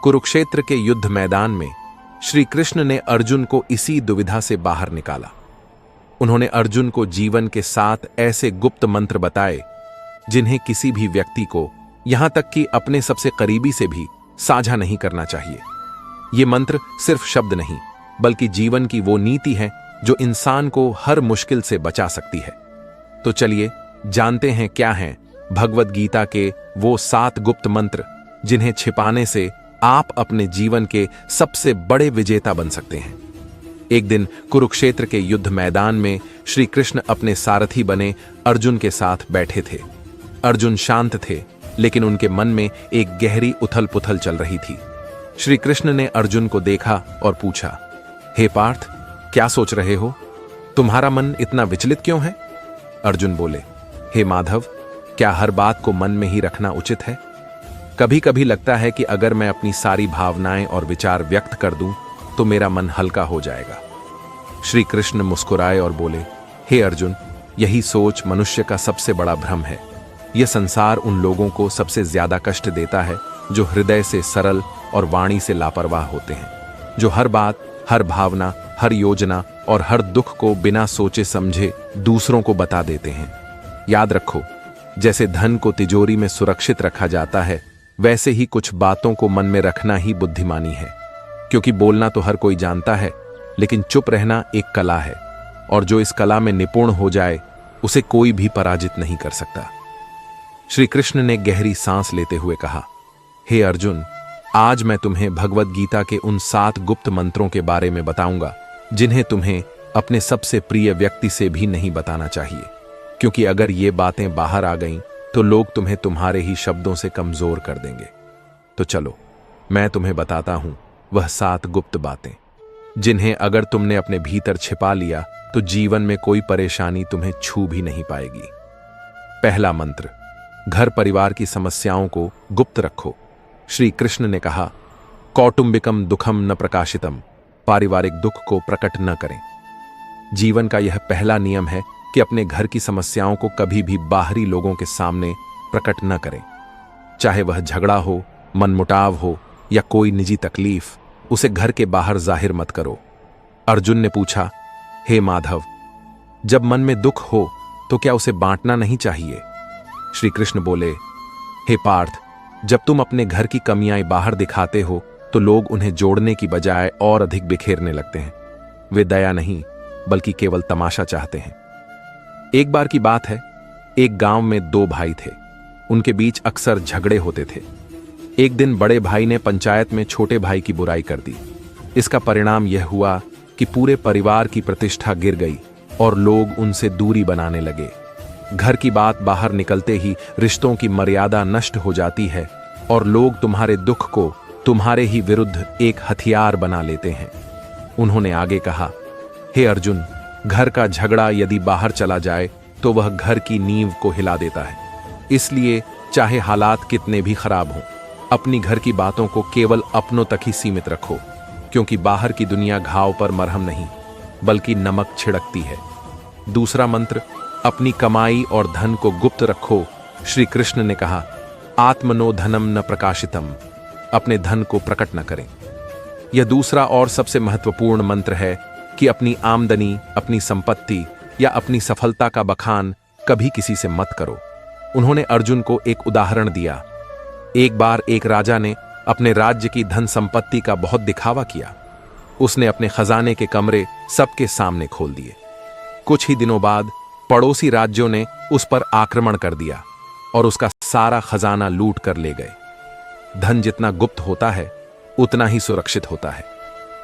कुरुक्षेत्र के युद्ध मैदान में श्री कृष्ण ने अर्जुन को इसी दुविधा से बाहर निकाला। उन्होंने अर्जुन को जीवन के 7 ऐसे गुप्त मंत्र बताए जिन्हें किसी भी व्यक्ति को, यहां तक कि अपने सबसे करीबी से भी साझा नहीं करना चाहिए। ये मंत्र सिर्फ शब्द नहीं, बल्कि जीवन की वो नीति है जो इंसान को हर मुश्किल से बचा सकती है। तो चलिए जानते हैं क्या हैं भगवद गीता के वो 7 गुप्त मंत्र जिन्हें छिपाने से आप अपने जीवन के सबसे बड़े विजेता बन सकते हैं। एक दिन कुरुक्षेत्र के युद्ध मैदान में श्री कृष्ण अपने सारथी बने अर्जुन के साथ बैठे थे। अर्जुन शांत थे, लेकिन उनके मन में एक गहरी उथल पुथल चल रही थी। श्री कृष्ण ने अर्जुन को देखा और पूछा, हे पार्थ, क्या सोच रहे हो? तुम्हारा मन इतना विचलित क्यों है? अर्जुन बोले, हे माधव, क्या हर बात को मन में ही रखना उचित है? कभी कभी लगता है कि अगर मैं अपनी सारी भावनाएं और विचार व्यक्त कर दूं तो मेरा मन हल्का हो जाएगा। श्री कृष्ण मुस्कुराए और बोले, हे अर्जुन, यही सोच मनुष्य का सबसे बड़ा भ्रम है। यह संसार उन लोगों को सबसे ज्यादा कष्ट देता है जो हृदय से सरल और वाणी से लापरवाह होते हैं, जो हर बात, हर भावना, हर योजना और हर दुख को बिना सोचे समझे दूसरों को बता देते हैं। याद रखो, जैसे धन को तिजोरी में सुरक्षित रखा जाता है, वैसे ही कुछ बातों को मन में रखना ही बुद्धिमानी है। क्योंकि बोलना तो हर कोई जानता है, लेकिन चुप रहना एक कला है, और जो इस कला में निपुण हो जाए उसे कोई भी पराजित नहीं कर सकता। श्री कृष्ण ने गहरी सांस लेते हुए कहा, हे अर्जुन, आज मैं तुम्हें भगवद गीता के उन 7 गुप्त मंत्रों के बारे में बताऊंगा जिन्हें तुम्हें अपने सबसे प्रिय व्यक्ति से भी नहीं बताना चाहिए, क्योंकि अगर ये बातें बाहर आ गईं तो लोग तुम्हें तुम्हारे ही शब्दों से कमजोर कर देंगे। तो चलो, मैं तुम्हें बताता हूं वह 7 गुप्त बातें जिन्हें अगर तुमने अपने भीतर छिपा लिया तो जीवन में कोई परेशानी तुम्हें छू भी नहीं पाएगी। पहला मंत्र, घर परिवार की समस्याओं को गुप्त रखो। श्री कृष्ण ने कहा, कौटुंबिकम दुखम न प्रकाशितम, पारिवारिक दुख को प्रकट न करें। जीवन का यह पहला नियम है कि अपने घर की समस्याओं को कभी भी बाहरी लोगों के सामने प्रकट न करें। चाहे वह झगड़ा हो, मनमुटाव हो या कोई निजी तकलीफ, उसे घर के बाहर जाहिर मत करो। अर्जुन ने पूछा, हे माधव, जब मन में दुख हो तो क्या उसे बांटना नहीं चाहिए? श्री कृष्ण बोले, हे पार्थ, जब तुम अपने घर की कमियां बाहर दिखाते हो तो लोग उन्हें जोड़ने की बजाय और अधिक बिखेरने लगते हैं। वे दया नहीं, बल्कि केवल तमाशा चाहते हैं। एक बार की बात है, एक गांव में 2 भाई थे। उनके बीच अक्सर झगड़े होते थे। एक दिन बड़े भाई ने पंचायत में छोटे भाई की बुराई कर दी। इसका परिणाम यह हुआ कि पूरे परिवार की प्रतिष्ठा गिर गई और लोग उनसे दूरी बनाने लगे। घर की बात बाहर निकलते ही रिश्तों की मर्यादा नष्ट हो जाती है और लोग तुम्हारे दुख को तुम्हारे ही विरुद्ध एक हथियार बना लेते हैं। उन्होंने आगे कहा, हे अर्जुन, घर का झगड़ा यदि बाहर चला जाए तो वह घर की नींव को हिला देता है। इसलिए चाहे हालात कितने भी खराब हों, अपनी घर की बातों को केवल अपनों तक ही सीमित रखो, क्योंकि बाहर की दुनिया घाव पर मरहम नहीं, बल्कि नमक छिड़कती है। दूसरा मंत्र, अपनी कमाई और धन को गुप्त रखो। श्री कृष्ण ने कहा, आत्मनो धनम न प्रकाशितम, अपने धन को प्रकट न करें। यह दूसरा और सबसे महत्वपूर्ण मंत्र है कि अपनी आमदनी, अपनी संपत्ति या अपनी सफलता का बखान कभी किसी से मत करो। उन्होंने अर्जुन को एक उदाहरण दिया। एक बार एक राजा ने अपने राज्य की धन संपत्ति का बहुत दिखावा किया। उसने अपने खजाने के कमरे सबके सामने खोल दिए। कुछ ही दिनों बाद पड़ोसी राज्यों ने उस पर आक्रमण कर दिया और उसका सारा खजाना लूट कर ले गए। धन जितना गुप्त होता है उतना ही सुरक्षित होता है।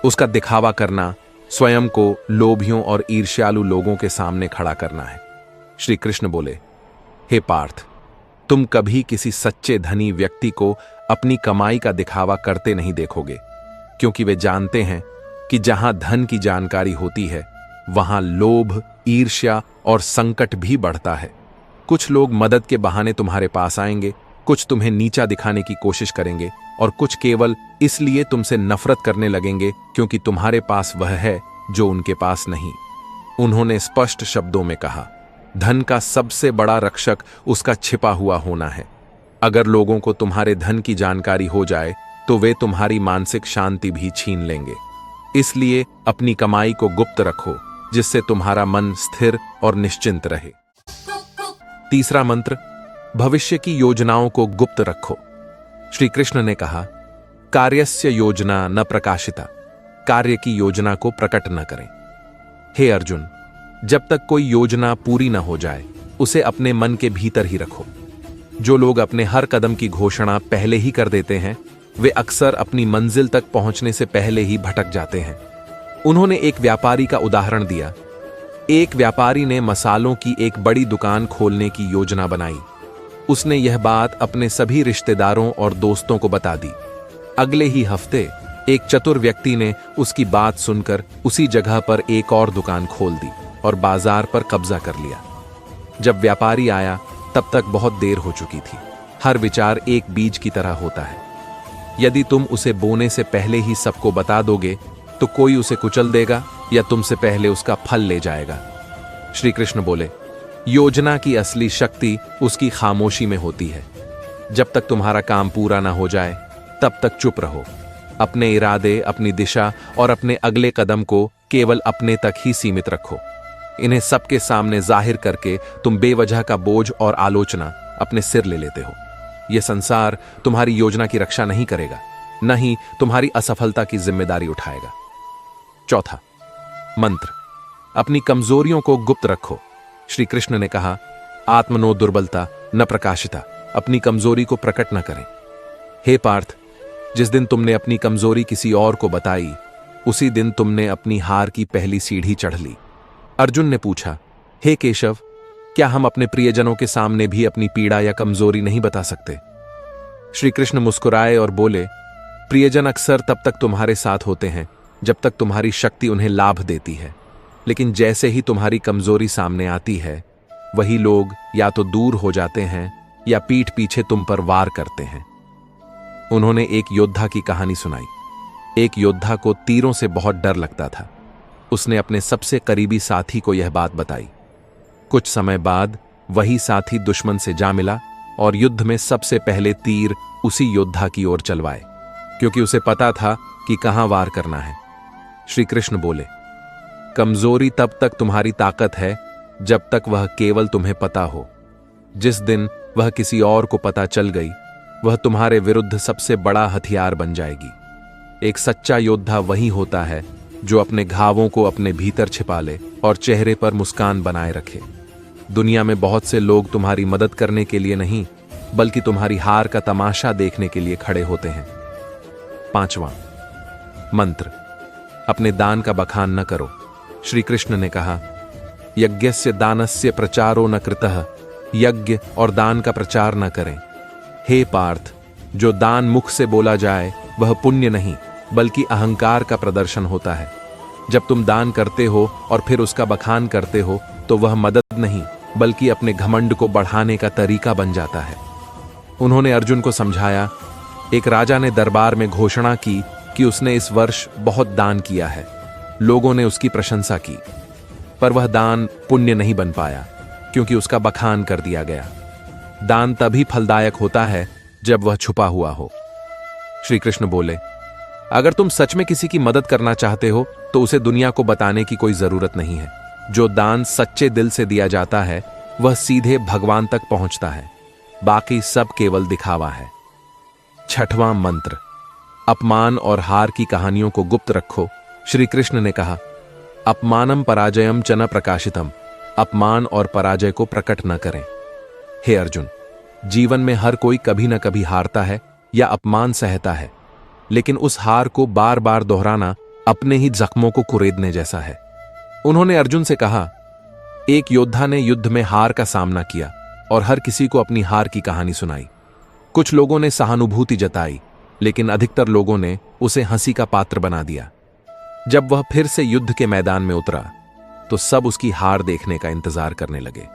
उसका दिखावा करना स्वयं को लोभियों और ईर्ष्यालु लोगों के सामने खड़ा करना है। श्री कृष्ण बोले, हे पार्थ, तुम कभी किसी सच्चे धनी व्यक्ति को अपनी कमाई का दिखावा करते नहीं देखोगे, क्योंकि वे जानते हैं कि जहां धन की जानकारी होती है वहां लोभ, ईर्ष्या और संकट भी बढ़ता है। कुछ लोग मदद के बहाने तुम्हारे पास आएंगे, कुछ तुम्हें नीचा दिखाने की कोशिश करेंगे और कुछ केवल इसलिए तुमसे नफरत करने लगेंगे क्योंकि तुम्हारे पास वह है जो उनके पास नहीं। उन्होंने स्पष्ट शब्दों में कहा, धन का सबसे बड़ा रक्षक उसका छिपा हुआ होना है। अगर लोगों को तुम्हारे धन की जानकारी हो जाए तो वे तुम्हारी मानसिक शांति भी छीन लेंगे। इसलिए अपनी कमाई को गुप्त रखो, जिससे तुम्हारा मन स्थिर और निश्चिंत रहे। तीसरा मंत्र, भविष्य की योजनाओं को गुप्त रखो। श्री कृष्ण ने कहा, कार्यस्य योजना न प्रकाशिता, कार्य की योजना को प्रकट न करें। हे अर्जुन, जब तक कोई योजना पूरी न हो जाए उसे अपने मन के भीतर ही रखो। जो लोग अपने हर कदम की घोषणा पहले ही कर देते हैं वे अक्सर अपनी मंजिल तक पहुंचने से पहले ही भटक जाते हैं। उन्होंने एक व्यापारी का उदाहरण दिया। एक व्यापारी ने मसालों की एक बड़ी दुकान खोलने की योजना बनाई। उसने यह बात अपने सभी रिश्तेदारों और दोस्तों को बता दी। अगले ही हफ्ते एक चतुर व्यक्ति ने उसकी बात सुनकर उसी जगह पर एक और दुकान खोल दी और बाजार पर कब्जा कर लिया। जब व्यापारी आया तब तक बहुत देर हो चुकी थी। हर विचार एक बीज की तरह होता है। यदि तुम उसे बोने से पहले ही सबको बता दोगे तो कोई उसे कुचल देगा या तुमसे पहले उसका फल ले जाएगा। श्री कृष्ण बोले, योजना की असली शक्ति उसकी खामोशी में होती है। जब तक तुम्हारा काम पूरा ना हो जाए तब तक चुप रहो। अपने इरादे, अपनी दिशा और अपने अगले कदम को केवल अपने तक ही सीमित रखो। इन्हें सबके सामने जाहिर करके तुम बेवजह का बोझ और आलोचना अपने सिर ले लेते हो। यह संसार तुम्हारी योजना की रक्षा नहीं करेगा, न ही तुम्हारी असफलता की जिम्मेदारी उठाएगा। चौथा मंत्र, अपनी कमजोरियों को गुप्त रखो। श्री कृष्ण ने कहा, आत्मनो दुर्बलता न प्रकाशिता, अपनी कमजोरी को प्रकट न करें। हे पार्थ, जिस दिन तुमने अपनी कमजोरी किसी और को बताई उसी दिन तुमने अपनी हार की पहली सीढ़ी चढ़ ली। अर्जुन ने पूछा, हे केशव, क्या हम अपने प्रियजनों के सामने भी अपनी पीड़ा या कमजोरी नहीं बता सकते? श्री कृष्ण मुस्कुराए और बोले, प्रियजन अक्सर तब तक तुम्हारे साथ होते हैं जब तक तुम्हारी शक्ति उन्हें लाभ देती है, लेकिन जैसे ही तुम्हारी कमजोरी सामने आती है वही लोग या तो दूर हो जाते हैं या पीठ पीछे तुम पर वार करते हैं। उन्होंने एक योद्धा की कहानी सुनाई। एक योद्धा को तीरों से बहुत डर लगता था। उसने अपने सबसे करीबी साथी को यह बात बताई। कुछ समय बाद वही साथी दुश्मन से जा मिला और युद्ध में सबसे पहले तीर उसी योद्धा की ओर चलवाए, क्योंकि उसे पता था कि कहां वार करना है। श्री कृष्ण बोले, कमजोरी तब तक तुम्हारी ताकत है जब तक वह केवल तुम्हें पता हो। जिस दिन वह किसी और को पता चल गई वह तुम्हारे विरुद्ध सबसे बड़ा हथियार बन जाएगी। एक सच्चा योद्धा वही होता है जो अपने घावों को अपने भीतर छिपा ले और चेहरे पर मुस्कान बनाए रखे। दुनिया में बहुत से लोग तुम्हारी मदद करने के लिए नहीं बल्कि तुम्हारी हार का तमाशा देखने के लिए खड़े होते हैं। पांचवां मंत्र, अपने दान का बखान न करो। श्री कृष्ण ने कहा, यज्ञस्य दानस्य प्रचारो न कृतः, यज्ञ और दान का प्रचार न करें। हे पार्थ, जो दान मुख से बोला जाए वह पुण्य नहीं बल्कि अहंकार का प्रदर्शन होता है। जब तुम दान करते हो और फिर उसका बखान करते हो तो वह मदद नहीं बल्कि अपने घमंड को बढ़ाने का तरीका बन जाता है। उन्होंने अर्जुन को समझाया, एक राजा ने दरबार में घोषणा की कि उसने इस वर्ष बहुत दान किया है। लोगों ने उसकी प्रशंसा की, पर वह दान पुण्य नहीं बन पाया क्योंकि उसका बखान कर दिया गया। दान तभी फलदायक होता है जब वह छुपा हुआ हो। श्री कृष्ण बोले, अगर तुम सच में किसी की मदद करना चाहते हो तो उसे दुनिया को बताने की कोई जरूरत नहीं है। जो दान सच्चे दिल से दिया जाता है वह सीधे भगवान तक पहुंचता है, बाकी सब केवल दिखावा है। छठवां मंत्र, अपमान और हार की कहानियों को गुप्त रखो। श्री कृष्ण ने कहा, अपमानम पराजयम च न प्रकाशितम, अपमान और पराजय को प्रकट न करें। हे अर्जुन, जीवन में हर कोई कभी न कभी हारता है या अपमान सहता है, लेकिन उस हार को बार बार दोहराना अपने ही जख्मों को कुरेदने जैसा है। उन्होंने अर्जुन से कहा, एक योद्धा ने युद्ध में हार का सामना किया और हर किसी को अपनी हार की कहानी सुनाई। कुछ लोगों ने सहानुभूति जताई, लेकिन अधिकतर लोगों ने उसे हंसी का पात्र बना दिया। जब वह फिर से युद्ध के मैदान में उतरा तो सब उसकी हार देखने का इंतजार करने लगे।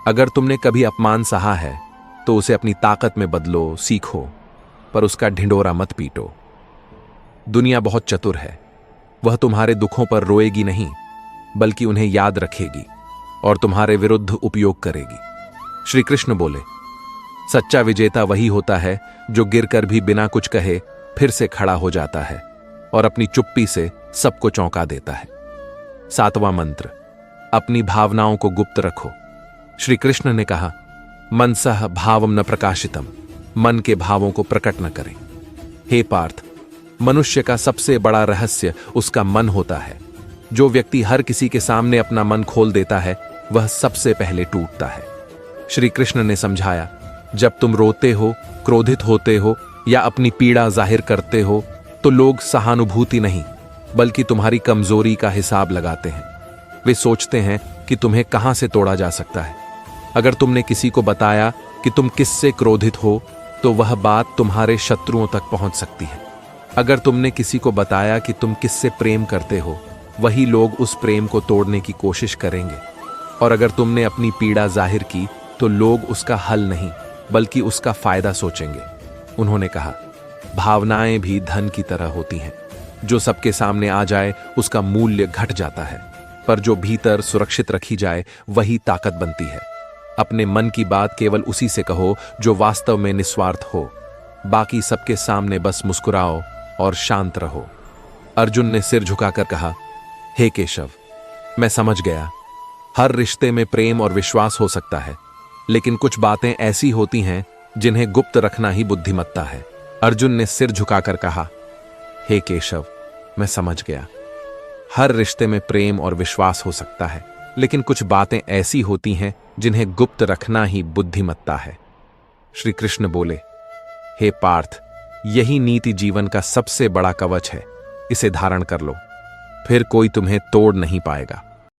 अगर तुमने कभी अपमान सहा है तो उसे अपनी ताकत में बदलो, सीखो, पर उसका ढिंढोरा मत पीटो। दुनिया बहुत चतुर है, वह तुम्हारे दुखों पर रोएगी नहीं बल्कि उन्हें याद रखेगी और तुम्हारे विरुद्ध उपयोग करेगी। श्री कृष्ण बोले, सच्चा विजेता वही होता है जो गिरकर भी बिना कुछ कहे फिर से खड़ा हो जाता है और अपनी चुप्पी से सबको चौंका देता है। 7वां मंत्र, अपनी भावनाओं को गुप्त रखो। श्री कृष्ण ने कहा, मनसः भावम न प्रकाशितम, मन के भावों को प्रकट न करें। हे पार्थ, मनुष्य का सबसे बड़ा रहस्य उसका मन होता है। जो व्यक्ति हर किसी के सामने अपना मन खोल देता है वह सबसे पहले टूटता है। श्री कृष्ण ने समझाया, जब तुम रोते हो, क्रोधित होते हो या अपनी पीड़ा जाहिर करते हो तो लोग सहानुभूति नहीं बल्कि तुम्हारी कमजोरी का हिसाब लगाते हैं। वे सोचते हैं कि तुम्हें कहां से तोड़ा जा सकता है। अगर तुमने किसी को बताया कि तुम किससे क्रोधित हो तो वह बात तुम्हारे शत्रुओं तक पहुंच सकती है। अगर तुमने किसी को बताया कि तुम किससे प्रेम करते हो, वही लोग उस प्रेम को तोड़ने की कोशिश करेंगे। और अगर तुमने अपनी पीड़ा जाहिर की तो लोग उसका हल नहीं बल्कि उसका फायदा सोचेंगे। उन्होंने कहा, भावनाएं भी धन की तरह होती हैं। जो सबके सामने आ जाए उसका मूल्य घट जाता है, पर जो भीतर सुरक्षित रखी जाए वही ताकत बनती है। अपने मन की बात केवल उसी से कहो जो वास्तव में निस्वार्थ हो। बाकी सबके सामने बस मुस्कुराओ और शांत रहो। अर्जुन ने सिर झुकाकर कहा, हे केशव, मैं समझ गया। हर रिश्ते में प्रेम और विश्वास हो सकता है, लेकिन कुछ बातें ऐसी होती हैं जिन्हें गुप्त रखना ही बुद्धिमत्ता है। अर्जुन ने सिर झुकाकर कहा, हे केशव, मैं समझ गया। हर रिश्ते में प्रेम और विश्वास हो सकता है, लेकिन कुछ बातें ऐसी होती हैं जिन्हें गुप्त रखना ही बुद्धिमत्ता है। श्री कृष्ण बोले, हे पार्थ, यही नीति जीवन का सबसे बड़ा कवच है। इसे धारण कर लो, फिर कोई तुम्हें तोड़ नहीं पाएगा।